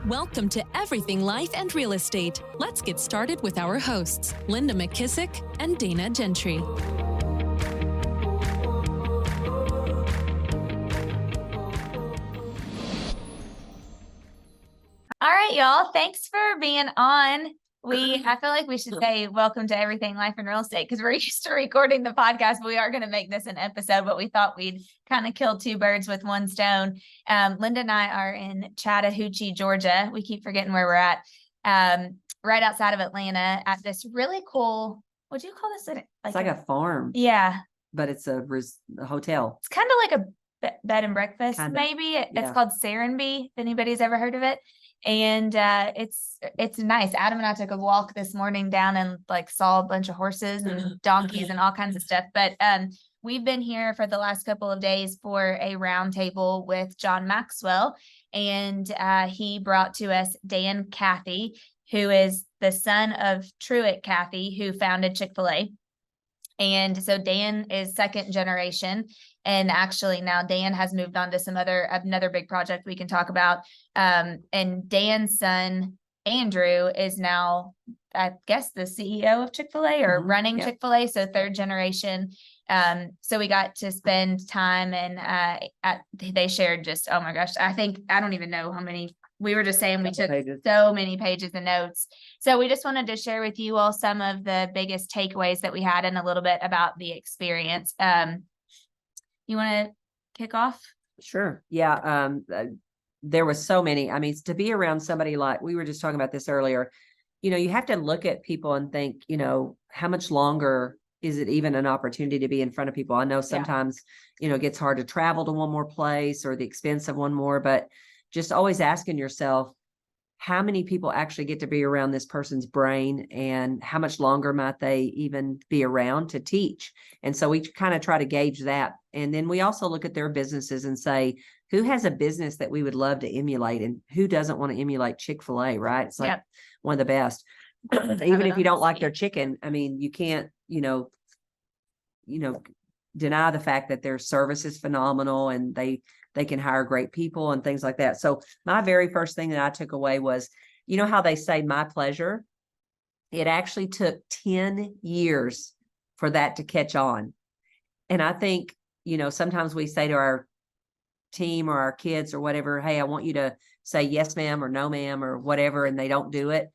Welcome to Everything Life and Real Estate. Let's get started with our hosts, Linda McKissack and Dana Gentry. All right, y'all. Thanks for being on. I feel like we should say welcome to Everything Life and Real Estate because we're used to recording the podcast, but we are going to make this an episode, but we thought we'd kind of kill two birds with one stone. Linda and I are in Chattahoochee, Georgia. We keep forgetting where we're at. Right outside of Atlanta at this really cool, what'd you call this? It's like a farm. Yeah. But it's a hotel. It's kind of like a bed and breakfast, Kinda. maybe. Yeah. It's called Serenbe, if anybody's ever heard of it. And it's nice. Adam and I took a walk this morning down and saw a bunch of horses and donkeys and all kinds of stuff. But we've been here for the last couple of days for a roundtable with John Maxwell, and he brought to us Dan Cathy, who is the son of Truett Cathy, who founded Chick-Fil-A. And so Dan is second generation. And actually now Dan has moved on to another big project we can talk about. And Dan's son, Andrew, is now, I guess, the CEO of Chick-fil-A or running Chick-fil-A. So third generation. So we got to spend time and they shared just, oh my gosh, I don't even know how many. We were just saying we took so many pages of notes. So we just wanted to share with you all some of the biggest takeaways that we had and a little bit about the experience. You want to kick off? Sure. Yeah. There was so many. I mean, to be around somebody like, we were just talking about this earlier, you have to look at people and think, how much longer is it even an opportunity to be in front of people? I know sometimes, it gets hard to travel to one more place or the expense of one more, but just always asking yourself, how many people actually get to be around this person's brain and how much longer might they even be around to teach? And so we kind of try to gauge that. And then we also look at their businesses and say, who has a business that we would love to emulate and who doesn't want to emulate Chick-fil-A, right? It's like one of the best. Even if you don't like their chicken, I mean, you can't, deny the fact that their service is phenomenal and they can hire great people and things like that. So my very first thing that I took away was, how they say my pleasure? It actually took 10 years for that to catch on. And I think, sometimes we say to our team or our kids or whatever, hey, I want you to say yes, ma'am, or no, ma'am, or whatever, and they don't do it.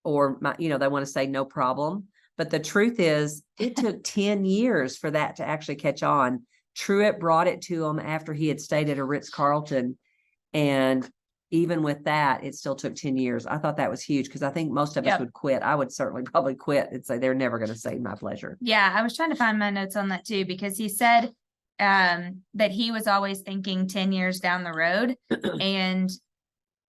Or, they want to say no problem. But the truth is, it took 10 years for that to actually catch on. Truett brought it to him after he had stayed at a Ritz-Carlton. And even with that, it still took 10 years. I thought that was huge because I think most of us would quit. I would certainly probably quit and say they're never going to save my pleasure. Yeah, I was trying to find my notes on that too, because he said that he was always thinking 10 years down the road. And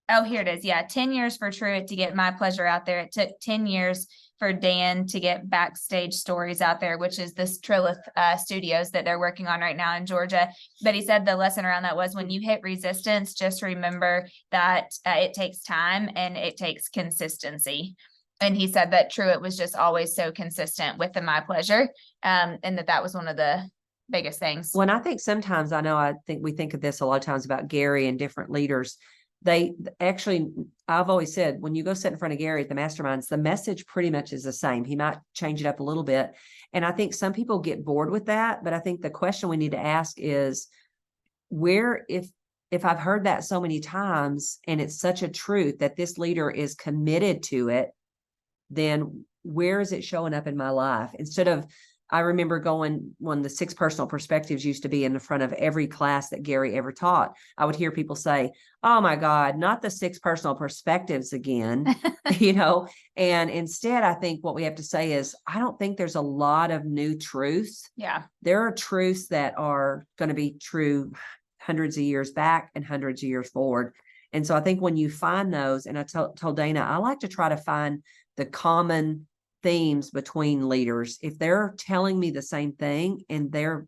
oh, here it is. Yeah, 10 years for Truett to get my pleasure out there. It took 10 years for Dan to get backstage stories out there, which is this Trilith Studios that they're working on right now in Georgia. But he said the lesson around that was when you hit resistance, just remember that it takes time and it takes consistency. And he said that Truett was just always so consistent with the my pleasure, and that was one of the biggest things. Well, I think sometimes I think we think of this a lot of times about Gary and different leaders. They actually, I've always said, when you go sit in front of Gary at the masterminds, the message pretty much is the same. He might change it up a little bit. And I think some people get bored with that. But I think the question we need to ask is if I've heard that so many times and it's such a truth that this leader is committed to it, then where is it showing up in my life? Instead of, I remember going when the 6 personal perspectives used to be in the front of every class that Gary ever taught. I would hear people say, oh my God, not the 6 personal perspectives again, and instead I think what we have to say is, I don't think there's a lot of new truths. Yeah. There are truths that are going to be true hundreds of years back and hundreds of years forward. And so I think when you find those, and I told Dana, I like to try to find the common themes between leaders. If they're telling me the same thing and they're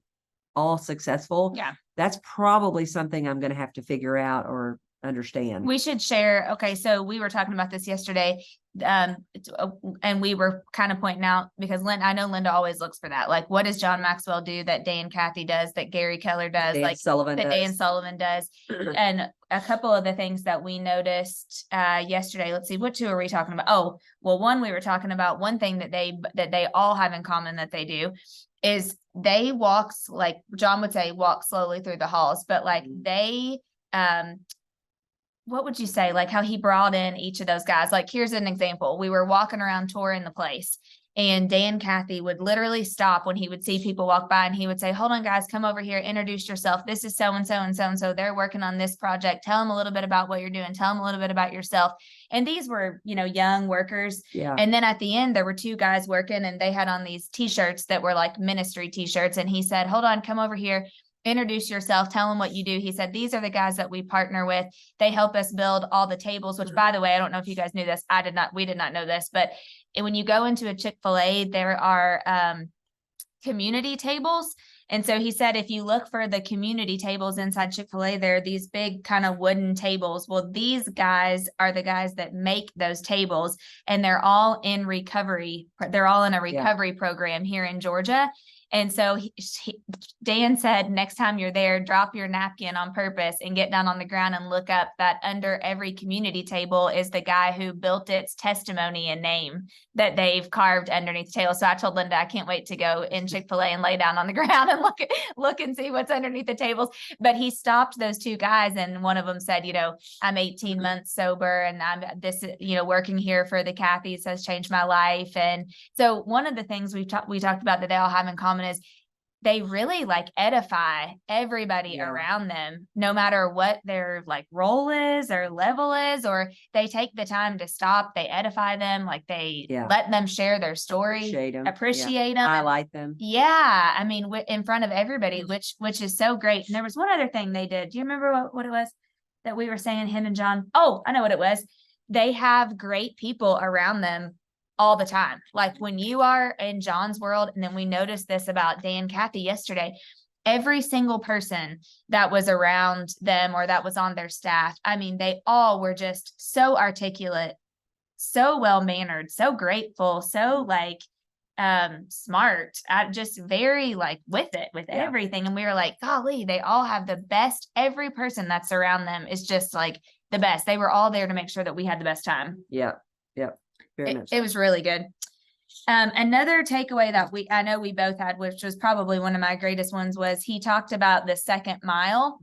all successful, that's probably something I'm going to have to figure out or understand. We should share. Okay. So we were talking about this yesterday. And we were kind of pointing out because I know Linda always looks for that. Like, what does John Maxwell do that Dan Cathy does, that Gary Keller does, Dan like Sullivan that does. Dan Sullivan does? And a couple of the things that we noticed yesterday, let's see, what two are we talking about? Oh, well, one, we were talking about one thing that they all have in common that they do is they like John would say, walk slowly through the halls, but like they, what would you say? Like how he brought in each of those guys. Like, here's an example. We were walking around touring the place, and Dan Cathy would literally stop when he would see people walk by, and he would say, hold on, guys, come over here, introduce yourself. This is so-and-so and so-and-so. They're working on this project. Tell them a little bit about what you're doing. Tell them a little bit about yourself. And these were, young workers. Yeah. And then at the end, there were two guys working, and they had on these t-shirts that were like ministry t-shirts. And he said, hold on, come over here. Introduce yourself, tell them what you do. He said, these are the guys that we partner with. They help us build all the tables, which, by the way, I don't know if you guys knew this. We did not know this, but when you go into a Chick-fil-A, there are community tables. And so he said, if you look for the community tables inside Chick-fil-A, there are these big kind of wooden tables. Well, these guys are the guys that make those tables, and they're all in recovery. They're all in a recovery program here in Georgia. And so Dan said, next time you're there, drop your napkin on purpose and get down on the ground and look up that under every community table is the guy who built its testimony and name that they've carved underneath the table. So I told Linda, I can't wait to go in Chick-fil-A and lay down on the ground and look and see what's underneath the tables. But he stopped those two guys, and one of them said, I'm 18 months sober, and I'm working here for the Cathys has changed my life. And so one of the things we talked about that they all have in common is they really like edify everybody around them, no matter what their like role is or level is, or they take the time to stop, they edify them, like they let them share their story, appreciate them, highlight them. Yeah. I mean, in front of everybody, which is so great. And there was one other thing they did. Do you remember what it was that we were saying, him and John? Oh, I know what it was. They have great people around them all the time. Like when you are in John's world, and then we noticed this about Dan Cathy yesterday, every single person that was around them or that was on their staff, I mean, they all were just so articulate, so well-mannered, so grateful, so like smart, just very like with everything. And we were like, golly, they all have the best. Every person that's around them is just like the best. They were all there to make sure that we had the best time. Yeah. It was really good. Another takeaway that I know we both had, which was probably one of my greatest ones, was he talked about the second mile.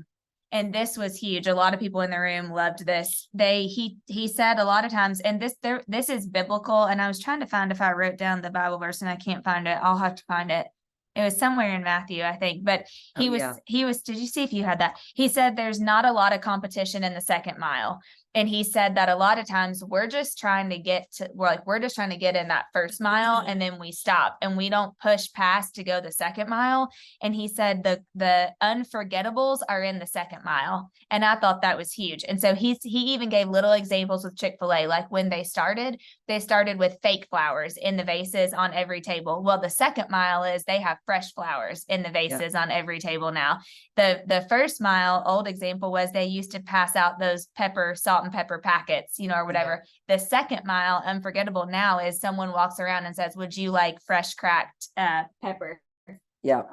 And this was huge. A lot of people in the room loved this. He said a lot of times, and this is biblical. And I was trying to find if I wrote down the Bible verse, and I can't find it. I'll have to find it. It was somewhere in Matthew, I think, but he was, did you see if you had that? He said, there's not a lot of competition in the second mile. And he said that a lot of times we're just trying to get in that first mile, and then we stop and we don't push past to go the second mile. And he said the unforgettables are in the second mile. And I thought that was huge. And so he even gave little examples with Chick-fil-A, like when they started with fake flowers in the vases on every table. Well, the second mile is they have fresh flowers in the vases on every table now. The first mile, old example, was they used to pass out those salt and pepper packets, or whatever. The second mile, unforgettable now, is someone walks around and says, would you like fresh cracked pepper? Yeah.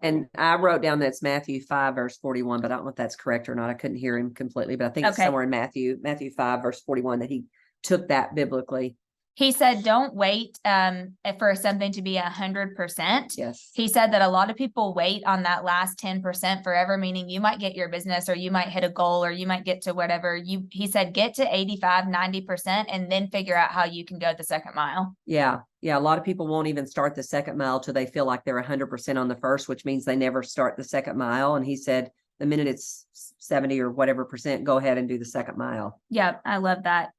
And I wrote down that's Matthew 5 verse 41, but I don't know if that's correct or not. I couldn't hear him completely, but I think it's somewhere in Matthew 5 verse 41 that he took that biblically. He said, don't wait for something to be 100%. Yes. He said that a lot of people wait on that last 10% forever, meaning you might get your business, or you might hit a goal, or you might get to whatever he said, get to 85, 90% and then figure out how you can go the second mile. Yeah. A lot of people won't even start the second mile till they feel like they're 100% on the first, which means they never start the second mile. And he said, the minute it's 70 or whatever percent, go ahead and do the second mile. Yeah, I love that.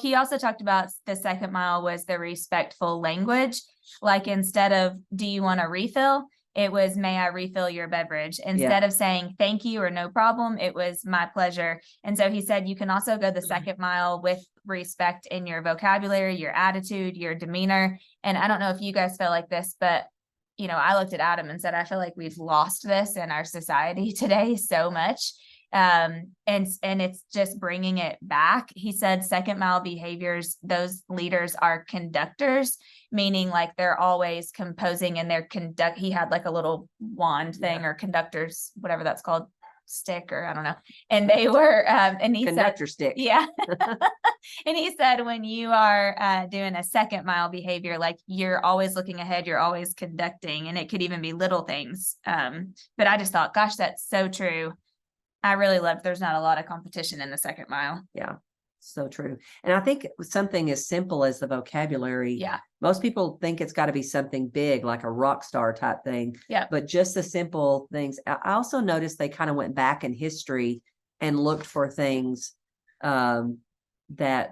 He also talked about the second mile was the respectful language. Like instead of, do you want a refill? It was, may I refill your beverage? Instead of saying thank you or no problem, it was my pleasure. And so he said, you can also go the second mile with respect in your vocabulary, your attitude, your demeanor. And I don't know if you guys feel like this, but I looked at Adam and said, I feel like we've lost this in our society today so much. And it's just bringing it back. He said second mile behaviors, those leaders are conductors, meaning like they're always composing and they're he had like a little wand thing or conductors, whatever that's called, stick, or I don't know. And they were, and he Conductor said, stick. yeah. And he said, when you are doing a second mile behavior, like you're always looking ahead, you're always conducting, and it could even be little things. But I just thought, gosh, that's so true. I really loved there's not a lot of competition in the second mile. Yeah, so true. And I think something as simple as the vocabulary. Yeah. Most people think it's got to be something big, like a rock star type thing. Yeah. But just the simple things. I also noticed they kind of went back in history and looked for things that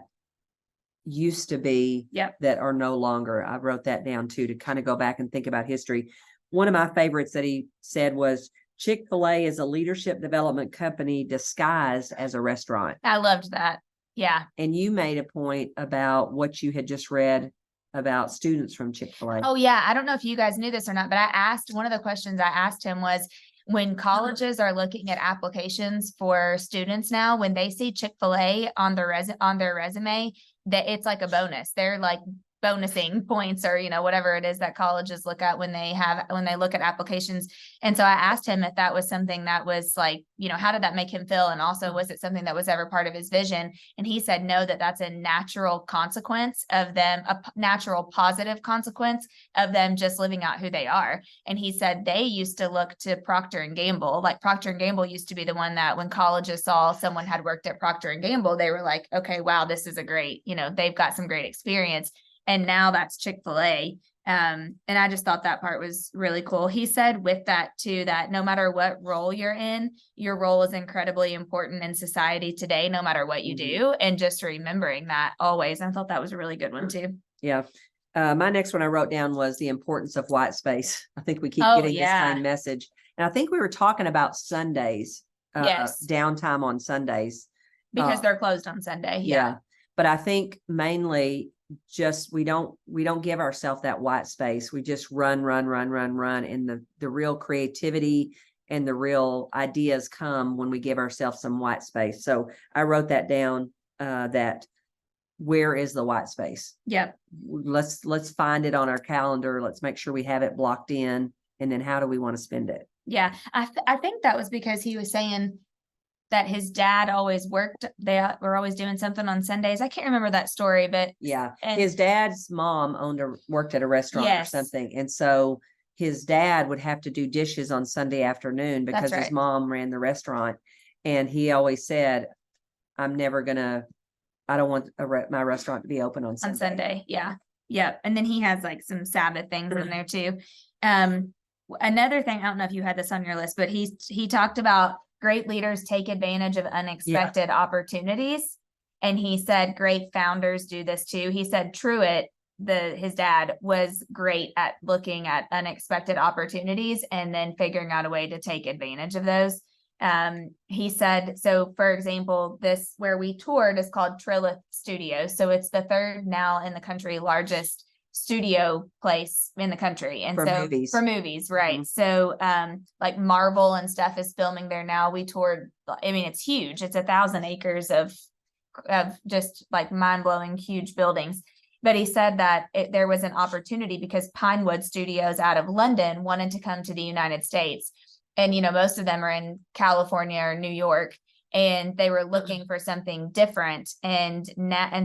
used to be that are no longer. I wrote that down too, to kind of go back and think about history. One of my favorites that he said was, Chick-Fil-A is a leadership development company disguised as a restaurant. I loved that. Yeah. And you made a point about what you had just read about students from Chick-fil-A. Oh, yeah. I don't know if you guys knew this or not, but one of the questions I asked him was, when colleges are looking at applications for students now, when they see Chick-fil-A on their resume, that it's like a bonus. They're like bonusing points, or, whatever it is that colleges look at when they look at applications. And so I asked him if that was something that was like, how did that make him feel? And also, was it something that was ever part of his vision? And he said, no, that's a natural consequence of them, a natural positive consequence of them just living out who they are. And he said they used to look to Procter and Gamble. Like Procter and Gamble used to be the one that when colleges saw someone had worked at Procter and Gamble, they were like, okay, wow, this is a great, they've got some great experience. And now that's Chick-fil-A. And I just thought that part was really cool. He said with that too, that no matter what role you're in, your role is incredibly important in society today, no matter what you do. And just remembering that always. I thought that was a really good one too. Yeah. My next one I wrote down was the importance of white space. I think we keep getting this same message. And I think we were talking about Sundays, downtime on Sundays. Because they're closed on Sunday. Yeah. But I think mainly just we don't give ourselves that white space. We just run, and the real creativity and the real ideas come when we give ourselves some white space. So I wrote that down, that where is the white space? Yep. Let's find it on our calendar. Let's make sure we have it blocked in, and then how do we want to spend it? Yeah. I think that was because he was saying that his dad always worked. They were always doing something on Sundays. I can't remember that story, but his dad's mom worked at a restaurant or something. And so his dad would have to do dishes on Sunday afternoon because his mom ran the restaurant. And he always said, I don't want my restaurant to be open on Sunday. On Sunday. Yeah. Yep. And then he has like some Sabbath things in there too. Another thing, I don't know if you had this on your list, but he talked about great leaders take advantage of unexpected opportunities. And he said great founders do this too. He said Truett, his dad, was great at looking at unexpected opportunities and then figuring out a way to take advantage of those. He said, so for example, this where we toured is called Truett Studios. So it's the third now in the country largest studio place in the country, and for movies, right? Mm-hmm. So like Marvel and stuff is filming there now. We toured, I mean, it's huge. It's 1,000 acres of just like mind-blowing huge buildings. But he said that there was an opportunity because Pinewood Studios out of London wanted to come to the United States, and most of them are in California or New York, and they were looking for something different. And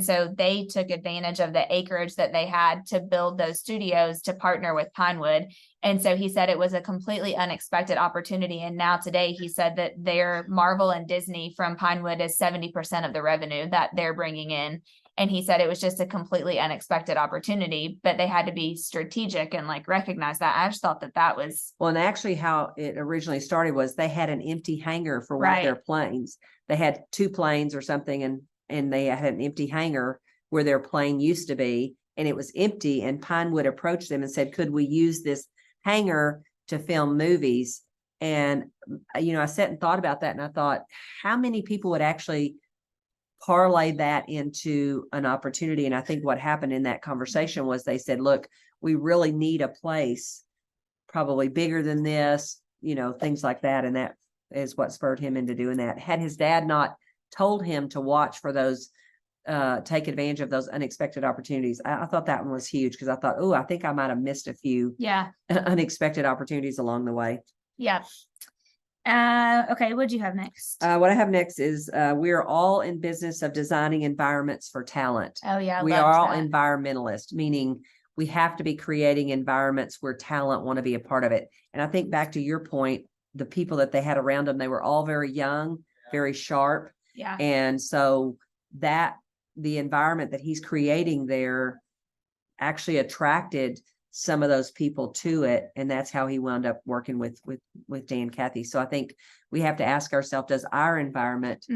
so they took advantage of the acreage that they had to build those studios to partner with Pinewood. And so he said it was a completely unexpected opportunity. And now today he said that their Marvel and Disney from Pinewood is 70% of the revenue that they're bringing in. And he said it was just a completely unexpected opportunity, but they had to be strategic and like recognize that. I just thought that was. Well, and actually how it originally started was they had an empty hangar for one of their planes. They had 2 planes or something, and they had an empty hangar where their plane used to be, and it was empty. And Pinewood approached them and said, could we use this hangar to film movies? And, I sat and thought about that, and I thought, how many people would actually parlay that into an opportunity? And I think what happened in that conversation was they said, look, we really need a place probably bigger than this, things like that. And is what spurred him into doing that. Had his dad not told him to watch for those, take advantage of those unexpected opportunities, I thought that one was huge, because I thought, oh, I think I might have missed a few unexpected opportunities along the way. Yeah. Okay, what do you have next? What I have next is we are all in business of designing environments for talent. Oh yeah, we are all environmentalists, meaning we have to be creating environments where talent want to be a part of it. And I think back to your point, the people that they had around them, they were all very young, very sharp. Yeah. And so that the environment that he's creating there actually attracted some of those people to it. And that's how he wound up working with Dan Cathy. So I think we have to ask ourselves, does our environment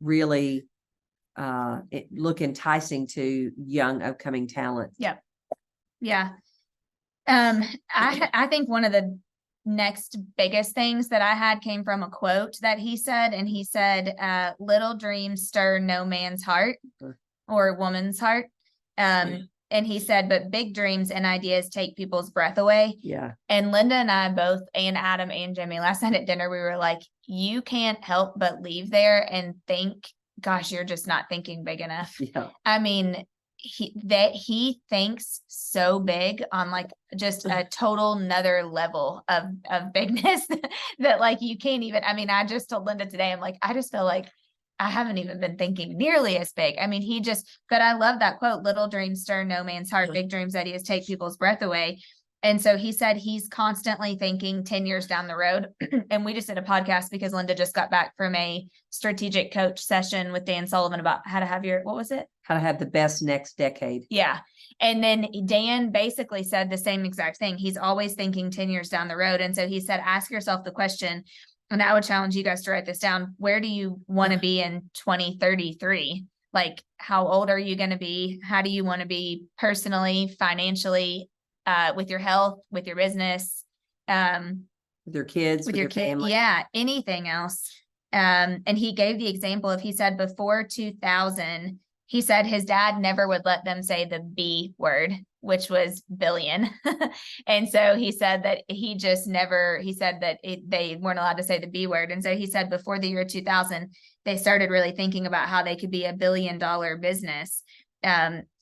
really look enticing to young upcoming talent? Yeah. Yeah. I think one of the next biggest things that I had came from a quote that he said, and he said, little dreams stir no man's heart or woman's heart. And he said, but big dreams and ideas take people's breath away. Yeah. And Linda and I both, and Adam and Jimmy, last night at dinner, we were like, you can't help but leave there and think, gosh, you're just not thinking big enough. Yeah. I mean, he thinks so big on like just a total another level of bigness that like you can't even, I mean, I just told Linda today, I'm like, I just feel like I haven't even been thinking nearly as big. I mean, but I love that quote, little dreams stir no man's heart, big dreams, ideas take people's breath away. And so he said he's constantly thinking 10 years down the road. And we just did a podcast because Linda just got back from a strategic coach session with Dan Sullivan about how to have what was it? How to have the best next decade. Yeah. And then Dan basically said the same exact thing. He's always thinking 10 years down the road. And so he said, ask yourself the question, and I would challenge you guys to write this down. Where do you want to be in 2033? Like, how old are you going to be? How do you want to be personally, financially, with your health, with your business, with your kids, with your family? Yeah, anything else. And he gave the example of, he said before 2000, he said his dad never would let them say the B word, which was billion. And so he said that he said that they weren't allowed to say the B word. And so he said before the year 2000, they started really thinking about how they could be $1 billion business.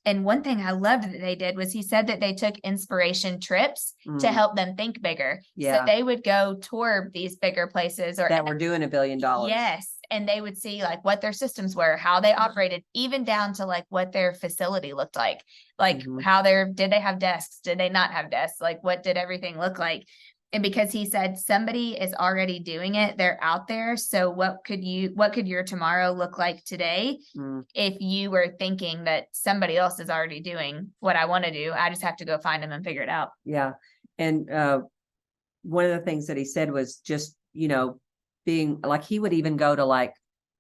And one thing I loved that they did was he said that they took inspiration trips to help them think bigger. Yeah. So they would go tour these bigger places that were doing $1 billion. Yes. And they would see like what their systems were, how they operated, even down to like what their facility looked like did they have desks? Did they not have desks? Like what did everything look like? And because he said somebody is already doing it, they're out there. So what could your tomorrow look like today if you were thinking that somebody else is already doing what I want to do? I just have to go find them and figure it out. Yeah. And one of the things that he said was just, being like, he would even go to like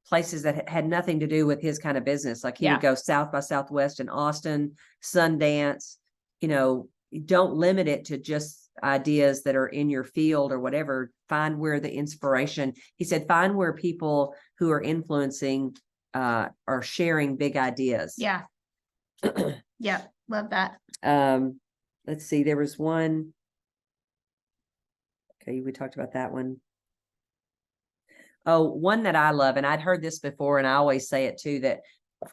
places that had nothing to do with his kind of business. Like he would go South by Southwest in Austin, Sundance, don't limit it to just ideas that are in your field or whatever. Find where the inspiration, he said, find where people who are influencing are sharing big ideas. Yeah. Yeah. Love that. Let's see. There was one. Okay. We talked about that one. Oh, one that I love, and I'd heard this before, and I always say it too, that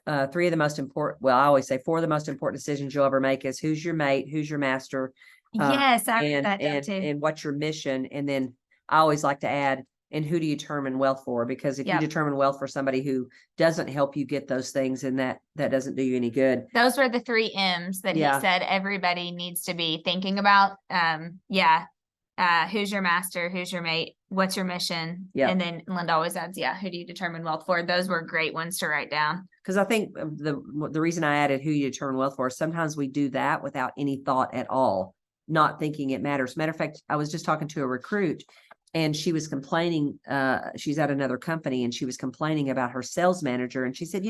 I always say 4 of the most important decisions you'll ever make is who's your mate, who's your master. Yes, I heard that too. And what's your mission? And then I always like to add, and who do you determine wealth for? Because if you determine wealth for somebody who doesn't help you get those things, and that doesn't do you any good. Those were the 3 M's that he said everybody needs to be thinking about. Who's your master? Who's your mate? What's your mission? Yeah. And then Linda always adds, who do you determine wealth for? Those were great ones to write down. Because I think the reason I added who you determine wealth for, sometimes we do that without any thought at all, not thinking it matters. Matter of fact, I was just talking to a recruit, and she was complaining, she's at another company, and she was complaining about her sales manager. And she said,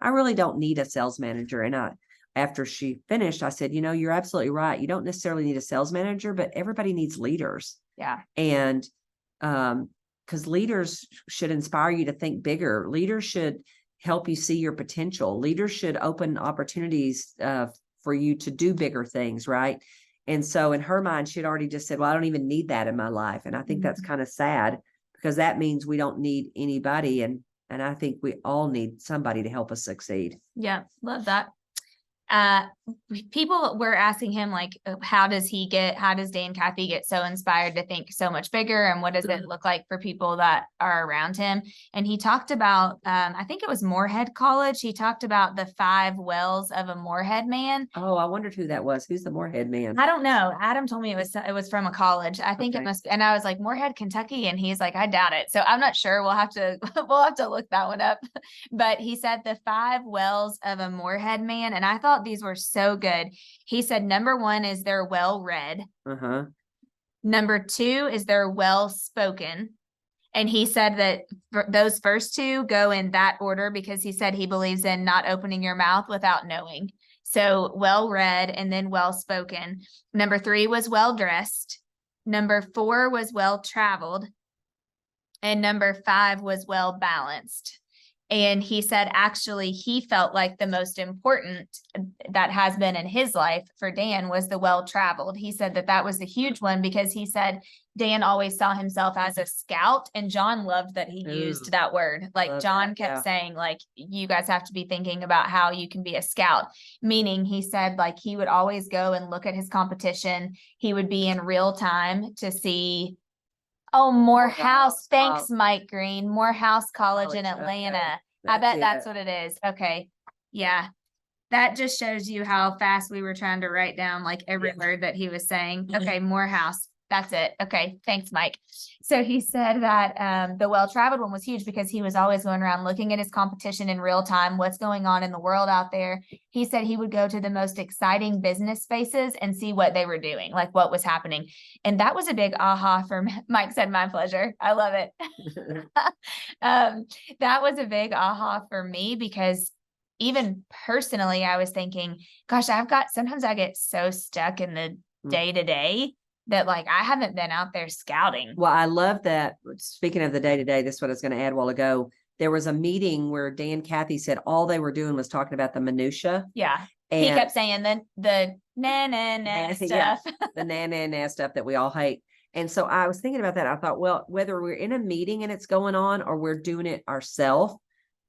I really don't need a sales manager. And after she finished, I said, you're absolutely right. You don't necessarily need a sales manager, but everybody needs leaders. Yeah. And because leaders should inspire you to think bigger. Leaders should help you see your potential. Leaders should open opportunities for you to do bigger things, right? And so in her mind, she'd already just said, well, I don't even need that in my life. And I think that's kind of sad, because that means we don't need anybody. And I think we all need somebody to help us succeed. Yeah. Love that. People were asking him, like, how does Dan Cathy get so inspired to think so much bigger? And what does it look like for people that are around him? And he talked about, I think it was Morehead College. He talked about the 5 wells of a Morehead man. Oh, I wondered who that was. Who's the Morehead man? I don't know. Adam told me it was from a college. I think it must be. And I was like, Morehead, Kentucky. And he's like, I doubt it. So I'm not sure. We'll have to look that one up. But he said the 5 wells of a Morehead man. And I thought these were so good. He said, number 1 is they're well read. Uh-huh. Number 2 is they're well spoken. And he said that those first 2 go in that order because he said he believes in not opening your mouth without knowing. So well read and then well spoken. Number 3 was well dressed. Number 4 was well traveled. And number 5 was well balanced. And he said, actually, he felt like the most important that has been in his life for Dan was the well-traveled. He said that was the huge one because he said Dan always saw himself as a scout, and John loved that he used that word. Like John kept saying, like, you guys have to be thinking about how you can be a scout, meaning he said, like, he would always go and look at his competition. He would be in real time to see, Morehouse. Thanks, Mike Green. Morehouse College in Atlanta. Okay. I bet that's what it is. Okay. Yeah. That just shows you how fast we were trying to write down like every word that he was saying. Okay. Morehouse. That's it. Okay. Thanks, Mike. So he said that the well-traveled one was huge because he was always going around looking at his competition in real time, what's going on in the world out there. He said he would go to the most exciting business spaces and see what they were doing, like what was happening. And that was a big aha for Mike said, my pleasure. I love it. That was a big aha for me because even personally, I was thinking, gosh, sometimes I get so stuck in the day to day that like I haven't been out there scouting. Well, I love that. Speaking of the day to day, this is what I was going to add a while ago. There was a meeting where Dan Cathy said all they were doing was talking about the minutia. Yeah. And he kept saying the na stuff. The na stuff that we all hate. And so I was thinking about that. I thought, well, whether we're in a meeting and it's going on or we're doing it ourselves,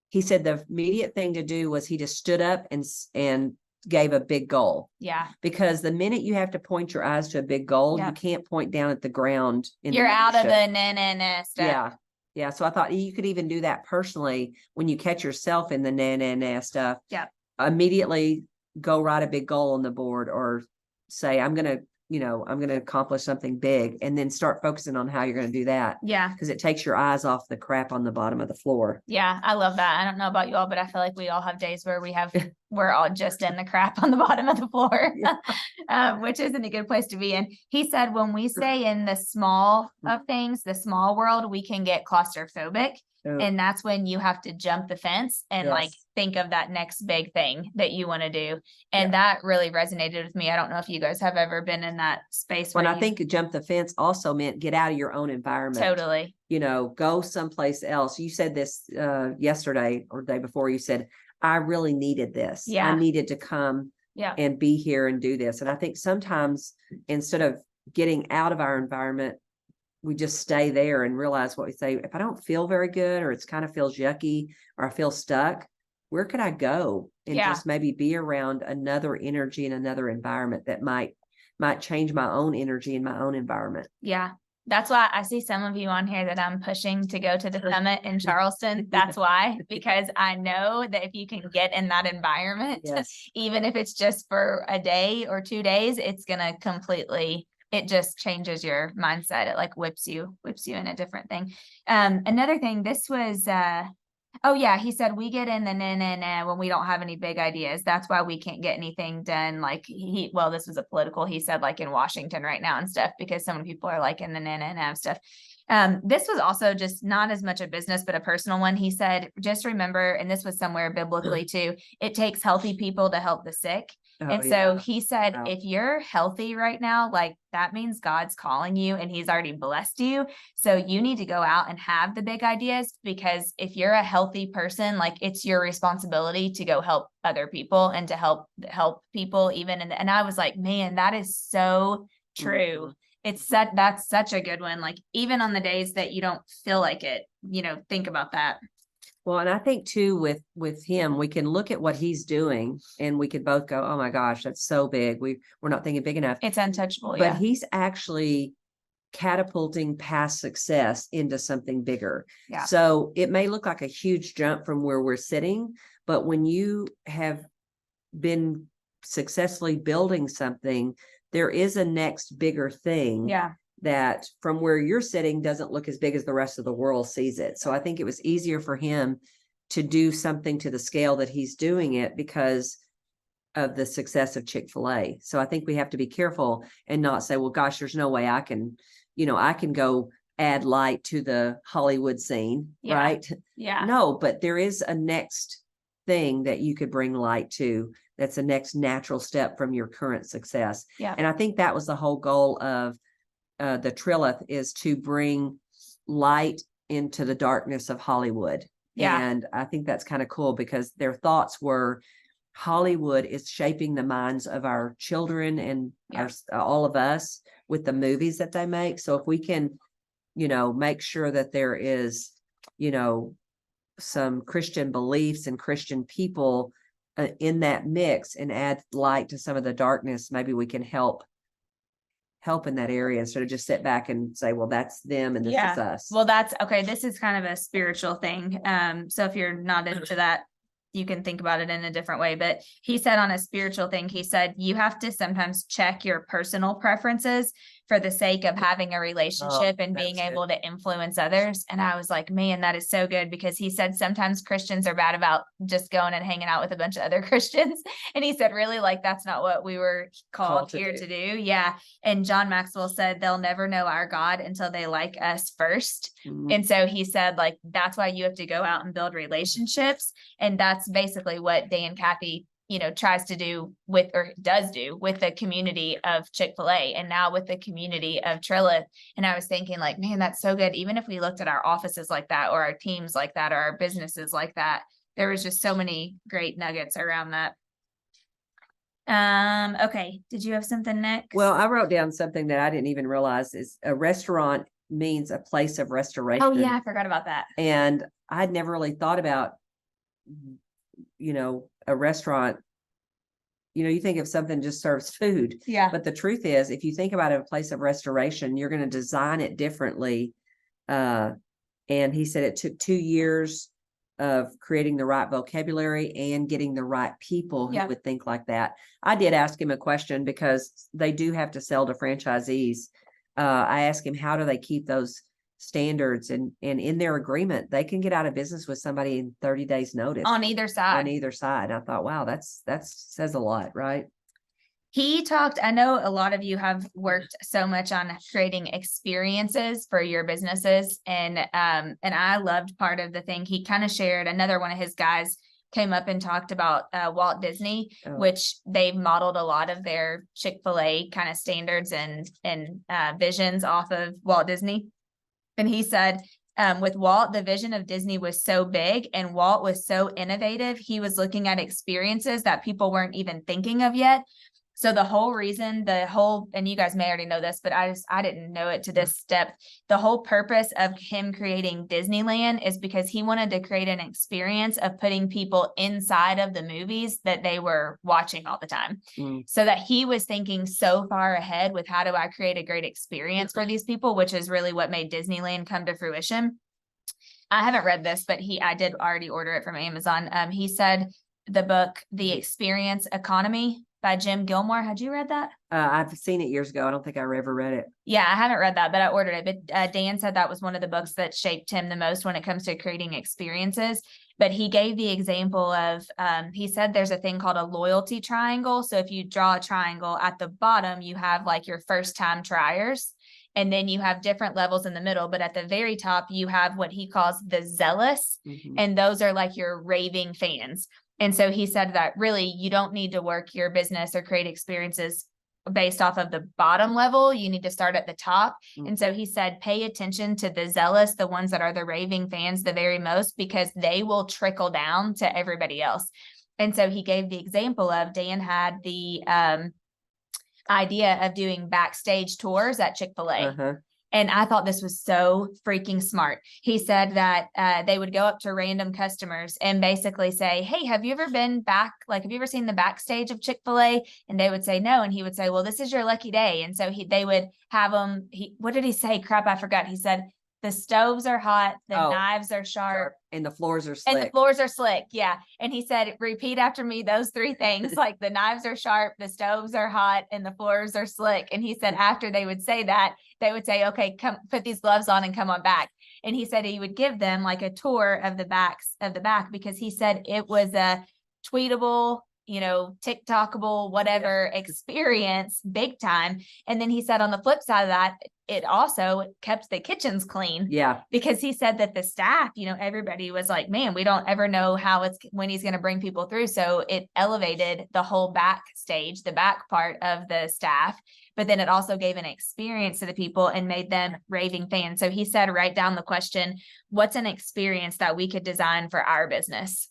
he said the immediate thing to do was he just stood up and gave a big goal. Yeah. Because the minute you have to point your eyes to a big goal, you can't point down at the ground. You're out of the na stuff. Yeah. Yeah. So I thought you could even do that personally when you catch yourself in the na stuff. Yeah. Immediately go write a big goal on the board or say, I'm going to accomplish something big, and then start focusing on how you're going to do that. Yeah. Because it takes your eyes off the crap on the bottom of the floor. Yeah. I love that. I don't know about you all, but I feel like we all have days where we're all just in the crap on the bottom of the floor, which isn't a good place to be in. He said, when we stay in the small of things, the small world, we can get claustrophobic. And that's when you have to jump the fence and like think of that next big thing that you want to do. And that really resonated with me. I don't know if you guys have ever been in that space. When I think jump the fence also meant get out of your own environment. Totally. Go someplace else. You said this yesterday or the day before. You said, I really needed this. Yeah. I needed to come and be here and do this. And I think sometimes instead of getting out of our environment, we just stay there and realize what we say. If I don't feel very good, or it's kind of feels yucky, or I feel stuck, where could I go and just maybe be around another energy and another environment that might change my own energy in my own environment. Yeah. That's why I see some of you on here that I'm pushing to go to the summit in Charleston. That's why, because I know that if you can get in that environment, even if it's just for a day or 2 days, it's going to it just changes your mindset. It like whips you in a different thing. Another thing, this was, he said, we get in the na when we don't have any big ideas. That's why we can't get anything done. Like this was a political, he said, like in Washington right now and stuff, because so many people are like in the na stuff. This was also just not as much a business, but a personal one. He said, just remember, and this was somewhere biblically too, it takes healthy people to help the sick. So he said, if you're healthy right now, like that means God's calling you and he's already blessed you. So you need to go out and have the big ideas, because if you're a healthy person, like it's your responsibility to go help other people and to help people even. And I was like, man, that is so true. That's such a good one. Like even on the days that you don't feel like it, think about that. Well, and I think too, with him, we can look at what he's doing and we could both go, oh my gosh, that's so big. We're not thinking big enough. It's untouchable. But Yeah. he's actually catapulting past success into something bigger. Yeah. So it may look like a huge jump from where we're sitting, but when you have been successfully building something, there is a next bigger thing. Yeah. That from where you're sitting doesn't look as big as the rest of the world sees it. So I think it was easier for him to do something to the scale that he's doing it because of the success of Chick-fil-A. So I think we have to be careful and not say, well, gosh, there's no way I can go add light to the Hollywood scene, Yeah. right? Yeah. No, but there is a next thing that you could bring light to. That's a next natural step from your current success. Yeah. And I think that was the whole goal of the Trillith, is to bring light into the darkness of Hollywood. Yeah. And I think that's kind of cool because their thoughts were Hollywood is shaping the minds of our children and all of us with the movies that they make. So if we can, make sure that there is, some Christian beliefs and Christian people in that mix and add light to some of the darkness, maybe we can help in that area instead of just sit back and say, well, that's them and this is us. Well, that's okay. This is kind of a spiritual thing. So if you're not into that, you can think about it in a different way. But he said on a spiritual thing, he said, you have to sometimes check your personal preferences for the sake of having a relationship and being able to influence others. And I was like, man, that is so good, because he said sometimes Christians are bad about just going and hanging out with a bunch of other Christians. And he said, really, like, that's not what we were called here to do. Yeah. And John Maxwell said, they'll never know our God until they like us first. Mm-hmm. And so he said, like, that's why you have to go out and build relationships. And that's basically what Dan Cathy tries to do does do with the community of Chick-fil-A and now with the community of Trillith. And I was thinking, like, man, that's so good. Even if we looked at our offices like that, or our teams like that, or our businesses like that, there was just so many great nuggets around that. Okay. Did you have something next? Well, I wrote down something that I didn't even realize is a restaurant means a place of restoration. Oh yeah. I forgot about that. And I'd never really thought about, a restaurant, you think of something just serves food. Yeah. But the truth is, if you think about it, a place of restoration, you're going to design it differently. And he said it took 2 years of creating the right vocabulary and getting the right people who would think like that. I did ask him a question because they do have to sell to franchisees. I asked him, how do they keep those standards, and in their agreement they can get out of business with somebody in 30 days notice on either side. I thought, wow, that says a lot, right? He talked, I know a lot of you have worked so much on creating experiences for your businesses, and I loved part of the thing he kind of shared. Another one of his guys came up and talked about Walt Disney, which they've modeled a lot of their Chick-fil-A kind of standards and visions off of Walt Disney. And he said, with Walt, the vision of Disney was so big and Walt was so innovative. He was looking at experiences that people weren't even thinking of yet. So the whole reason, and you guys may already know this, but I didn't know it to this step. The whole purpose of him creating Disneyland is because he wanted to create an experience of putting people inside of the movies that they were watching all the time. So that he was thinking so far ahead with, how do I create a great experience for these people, which is really what made Disneyland come to fruition. I haven't read this, but I did already order it from Amazon. He said the book, The Experience Economy by Jim Gilmore. Had you read that? I've seen it years ago. I don't think I ever read it. Yeah, I haven't read that, but I ordered it. But Dan said that was one of the books that shaped him the most when it comes to creating experiences. But he gave the example of, he said there's a thing called a loyalty triangle. So if you draw a triangle at the bottom, you have like your first time triers. And then you have different levels in the middle, but at the very top, you have what he calls the zealous. Mm-hmm. And those are like your raving fans. And so he said that really you don't need to work your business or create experiences based off of the bottom level. You need to start at the top. Mm-hmm. And so he said, pay attention to the zealous, the ones that are the raving fans the very most, because they will trickle down to everybody else. And so he gave the example of Dan had the idea of doing backstage tours at Chick-fil-A. Uh-huh. And I thought this was so freaking smart. He said that they would go up to random customers and basically say, hey, have you ever been back? Like, have you ever seen the backstage of Chick-fil-A? And they would say no. And he would say, well, this is your lucky day. And so they would have them. What did he say? Crap, I forgot. He said, the stoves are hot, the knives are sharp. And the floors are slick. And the floors are slick. Yeah. And he said, repeat after me those three things, like the knives are sharp, the stoves are hot, and the floors are slick. And he said, after they would say that, they would say, okay, come put these gloves on and come on back. And he said he would give them like a tour of the back because he said it was a tweetable, TikTokable, whatever experience, big time. And then he said on the flip side of that, it also kept the kitchens clean. Yeah. Because he said that the staff, everybody was like, man, we don't ever know when he's going to bring people through. So it elevated the whole backstage, the back part of the staff. But then it also gave an experience to the people and made them raving fans. So he said, write down the question, what's an experience that we could design for our business?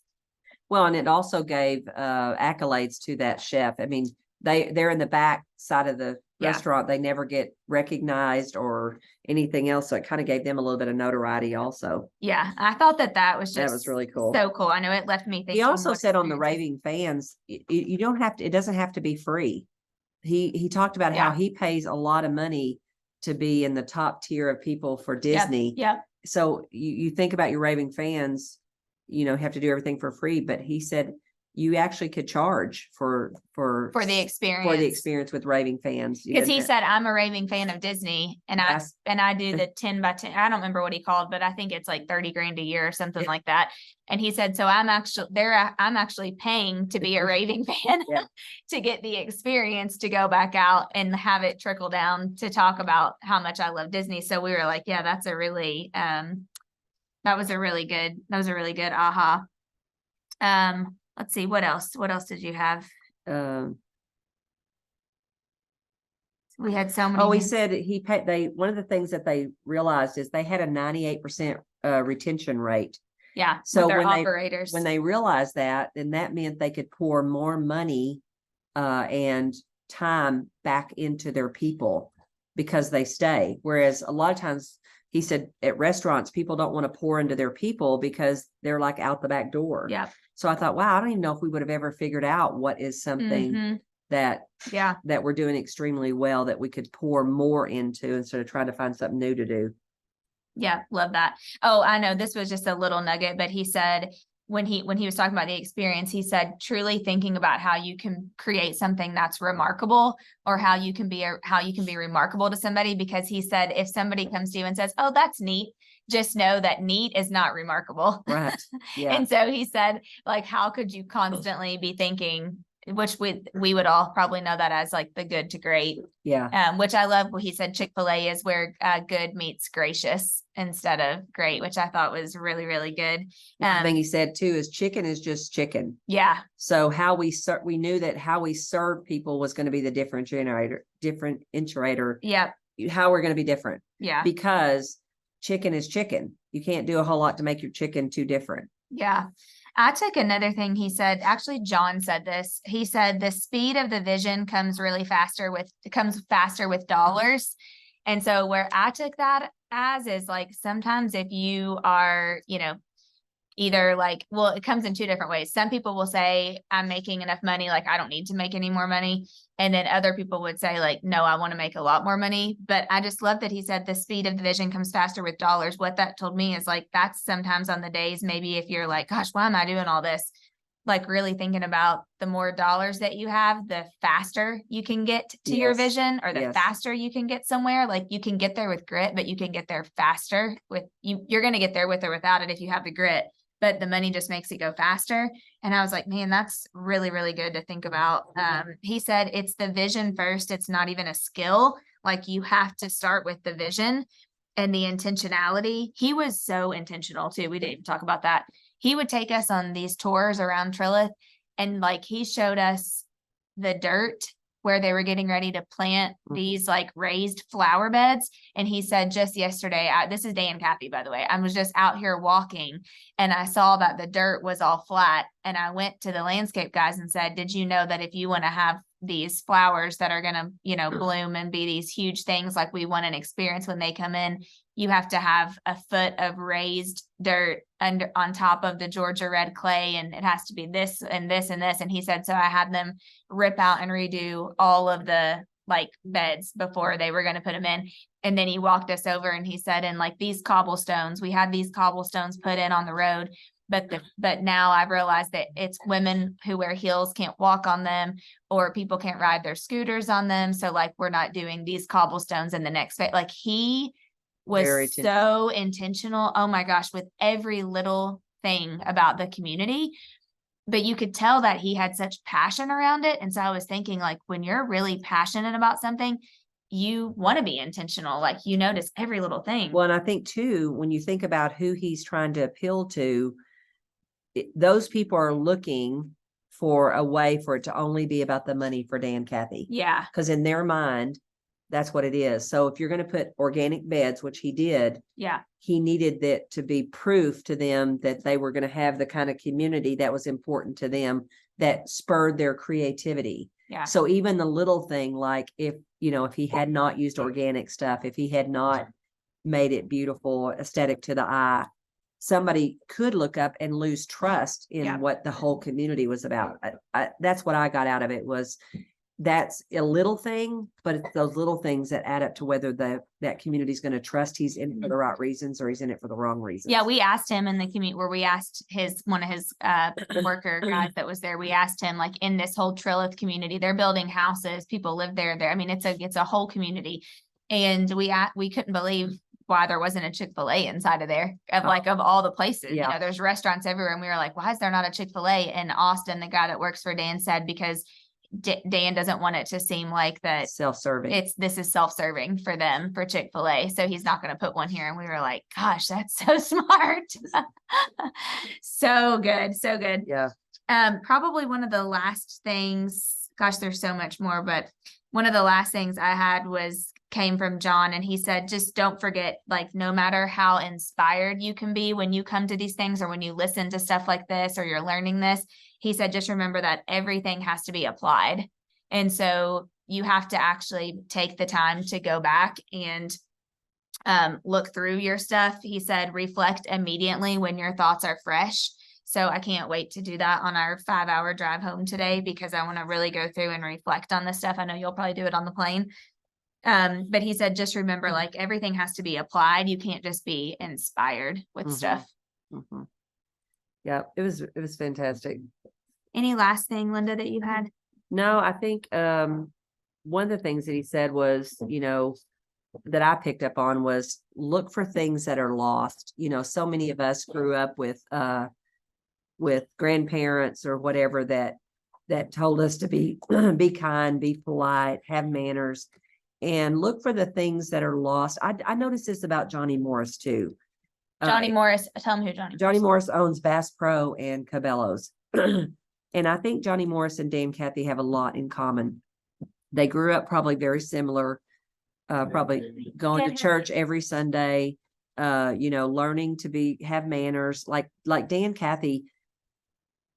Well, and it also gave accolades to that chef. I mean, they're in the back side of the restaurant. They never get recognized or anything else. So it kind of gave them a little bit of notoriety also. Yeah. I thought that was really cool. So cool. I know it left me thinking. He also said on the raving fans, you don't have to, it doesn't have to be free. He talked about how he pays a lot of money to be in the top tier of people for Disney. Yeah. So you think about your raving fans, have to do everything for free, but he said you actually could charge for the experience with raving fans. Because he said, I'm a raving fan of Disney and I do the 10 by 10. I don't remember what he called, but I think it's like 30 grand a year or something like that. And he said, so I'm actually paying to be a raving fan to get the experience to go back out and have it trickle down to talk about how much I love Disney. So we were like, yeah, that's a really, that was a really good aha. Let's see, what else did you have? We had so many. Oh, he said one of the things that they realized is they had a 98% retention rate. Yeah. So when they realized that, then that meant they could pour more money and time back into their people because they stay. Whereas a lot of times, he said at restaurants, people don't want to pour into their people because they're like out the back door. Yeah. So I thought, wow, I don't even know if we would have ever figured out what is something that we're doing extremely well that we could pour more into instead of trying to find something new to do. Yeah. Love that. Oh, I know this was just a little nugget, but he said when he was talking about the experience, he said, truly thinking about how you can create something that's remarkable or how you can be remarkable to somebody, because he said, if somebody comes to you and says, oh, that's neat, just know that neat is not remarkable. Right. Yeah. And so he said, like, how could you constantly be thinking, which we would all probably know that as like the good to great. Yeah. Which I love what he said, Chick-fil-A is where good meets gracious instead of great, which I thought was really, really good. The thing he said too is chicken is just chicken. Yeah. So how we knew that how we serve people was going to be the differentiator. Yeah. How we're going to be different. Yeah. Because chicken is chicken. You can't do a whole lot to make your chicken too different. Yeah. I took another thing he said, actually, John said this. He said the speed of the vision comes faster with dollars. And so where I took that as is like, sometimes if you are, either like, well, it comes in two different ways. Some people will say, I'm making enough money, like I don't need to make any more money. And then other people would say like, no, I want to make a lot more money. But I just love that he said the speed of the vision comes faster with dollars. What that told me is like, that's sometimes on the days, maybe if you're like, gosh, why am I doing all this? Like really thinking about the more dollars that you have, the faster you can get to your vision, or the faster you can get somewhere. Like you can get there with grit, but you can get there faster with you. You're going to get there with or without it if you have the grit, but the money just makes it go faster. And I was like, man, that's really, really good to think about. He said, it's the vision first. It's not even a skill. Like you have to start with the vision and the intentionality. He was so intentional too. We didn't even talk about that. He would take us on these tours around Truett, and like he showed us the dirt where they were getting ready to plant these like raised flower beds. And he said just yesterday, this is Dan Cathy, by the way, I was just out here walking and I saw that the dirt was all flat. And I went to the landscape guys and said, did you know that if you want to have these flowers that are going to, you know, bloom and be these huge things like we want an experience when they come in. You have to have a foot of raised dirt under on top of the Georgia red clay, and it has to be this and this and this. And he said, so I had them rip out and redo all of the like beds before they were going to put them in. And then he walked us over and he said, and like these cobblestones, we had these cobblestones put in on the road, but now I've realized that it's women who wear heels can't walk on them, or people can't ride their scooters on them. So like, we're not doing these cobblestones in the next phase. Like he was so intentional. Oh my gosh, with every little thing about the community. But you could tell that he had such passion around it. And so I was thinking, like, when you're really passionate about something, you want to be intentional. Like, you notice every little thing. Well, and I think too, when you think about who he's trying to appeal to, those people are looking for a way for it to only be about the money for Dan Cathy. Yeah. Because in their mind, that's what it is. So if you're going to put organic beds, which he did, yeah, he needed that to be proof to them that they were going to have the kind of community that was important to them, that spurred their creativity. Yeah. So even the little thing, like if he had not used organic stuff, if he had not made it beautiful, aesthetic to the eye, somebody could look up and lose trust in what the whole community was about. That's what I got out of it, was that's a little thing, but it's those little things that add up to whether that community is going to trust he's in it for the right reasons or he's in it for the wrong reasons. Yeah, we asked him in the community where we asked one of his worker guys that was there. We asked him, like, in this whole Trillith community, they're building houses, people live there. I mean, it's a whole community, and we couldn't believe why there wasn't a Chick-Fil-A inside of there, of all the places. Yeah. You know, there's restaurants everywhere, and we were like, why is there not a Chick-fil-A? And Austin, the guy that works for Dan, said because Dan doesn't want it to seem like that self-serving. This is self-serving for them, for Chick-fil-A. So he's not going to put one here. And we were like, gosh, that's so smart. So good. So good. Yeah. Probably one of the last things, gosh, there's so much more, but one of the last things I had came from John, and he said, just don't forget, like, no matter how inspired you can be when you come to these things, or when you listen to stuff like this, or you're learning this, he said, just remember that everything has to be applied. And so you have to actually take the time to go back and look through your stuff. He said, reflect immediately when your thoughts are fresh. So I can't wait to do that on our 5-hour drive home today, because I want to really go through and reflect on this stuff. I know you'll probably do it on the plane. But he said, just remember, like, everything has to be applied. You can't just be inspired with stuff. Mm-hmm. Yeah, it was fantastic. Any last thing, Linda, that you had? No, I think one of the things that he said was, that I picked up on was look for things that are lost. So many of us grew up with grandparents or whatever that told us to be kind, be polite, have manners, and look for the things that are lost. I noticed this about Johnny Morris too. Johnny Morris, tell him who Johnny Morris owns Bass Pro and Cabela's. And I think Johnny Morris and Dan Cathy have a lot in common. They grew up probably very similar, probably going to church every Sunday, learning to have manners, like Dan Cathy.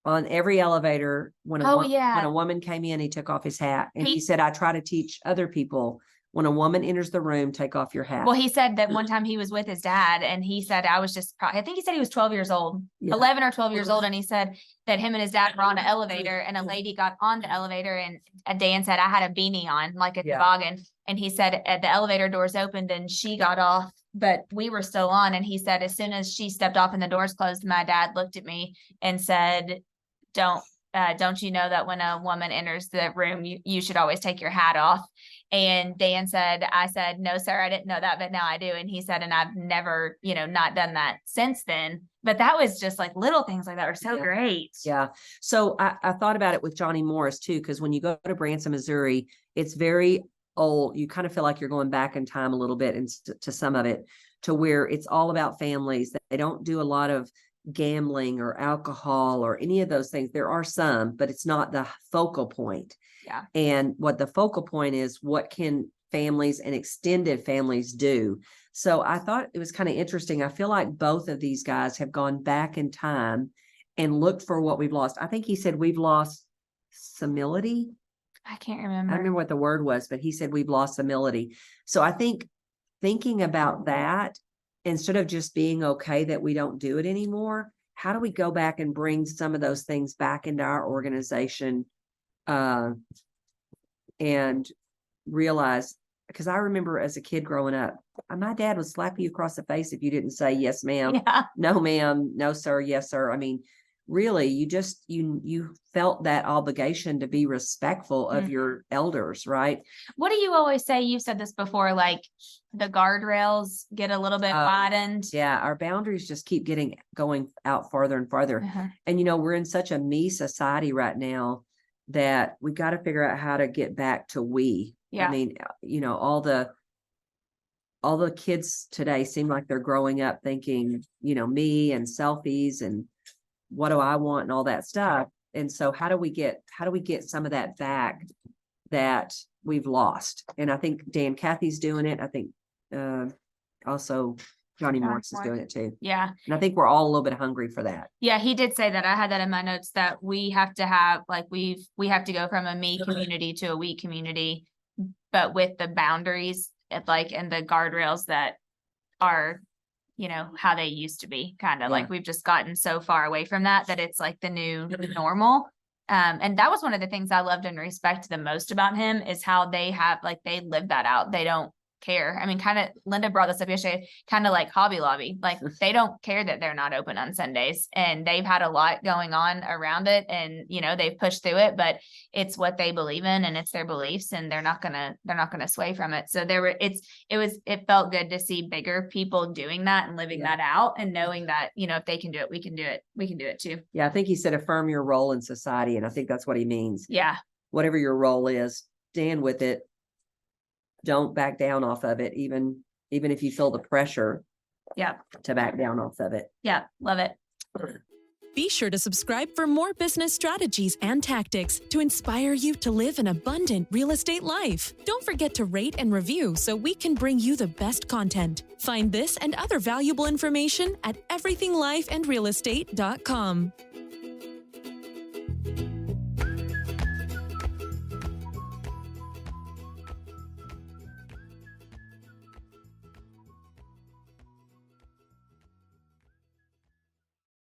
On every elevator, when a woman came in, he took off his hat, and he said, I try to teach other people, when a woman enters the room, take off your hat. Well, he said that one time he was with his dad, and he said, I think he said he was 12 years old, 11 or 12 years old. And he said that him and his dad were on an elevator, and a lady got on the elevator, and Dan said, I had a beanie on, like a toboggan. And he said, the elevator doors opened and she got off, but we were still on. And he said, as soon as she stepped off and the doors closed, my dad looked at me and said, don't you know that when a woman enters the room, you should always take your hat off? And Dan said, I said, no, sir, I didn't know that, but now I do. And he said, and I've never, not done that since then. But that was just like little things like that were so great. Yeah. So I thought about it with Johnny Morris too, because when you go to Branson, Missouri, it's very old. You kind of feel like you're going back in time a little bit, and to some of it, to where it's all about families. They don't do a lot of gambling or alcohol or any of those things. There are some, but it's not the focal point. Yeah. And what the focal point is, what can families and extended families do? So I thought it was kind of interesting. I feel like both of these guys have gone back in time and looked for what we've lost. I think he said we've lost simility. I can't I remember. don't remember what the word was, but he said we've lost humility. So I think thinking about that, instead of just being okay that we don't do it anymore, how do we go back and bring some of those things back into our organization? And realize, because I remember as a kid growing up, my dad would slap you across the face if you didn't say, yes, ma'am, Yeah. no, ma'am, no, sir, yes, sir. I mean, really, you felt that obligation to be respectful of your elders, right? What do you always say? You've said this before, like the guardrails get a little bit widened. Yeah, our boundaries just keep going out farther and farther. Uh-huh. And, we're in such a me society right now that we got to figure out how to get back to we. Yeah. I mean, all the kids today seem like they're growing up thinking, me and selfies and what do I want and all that stuff. And so how do we get some of that back that we've lost? And I think Dan Cathy's doing it. I think also Johnny Morris is doing it too. Yeah. And I think we're all a little bit hungry for that. Yeah, he did say that. I had that in my notes that we have to have, like, we have to go from a me community to a we community, but with the boundaries and the guardrails that are, how they used to be, kind of like we've just gotten so far away from that it's like the new normal. And that was one of the things I loved and respect the most about him is how they have, they live that out. They don't care. I mean, kind of Linda brought this up yesterday, kind of like Hobby Lobby, they don't care that they're not open on Sundays, and they've had a lot going on around it, and they've pushed through it, but it's what they believe in and it's their beliefs, and they're not gonna sway from it. So it felt good to see bigger people doing that and living that out, and knowing that if they can do it, we can do it too. Yeah, I think he said affirm your role in society, and I think that's what he means. Yeah, whatever your role is, stand with it. Don't back down off of it, even if you feel the pressure to back down off of it. Yeah, love it. Be sure to subscribe for more business strategies and tactics to inspire you to live an abundant real estate life. Don't forget to rate and review so we can bring you the best content. Find this and other valuable information at everythinglifeandrealestate.com.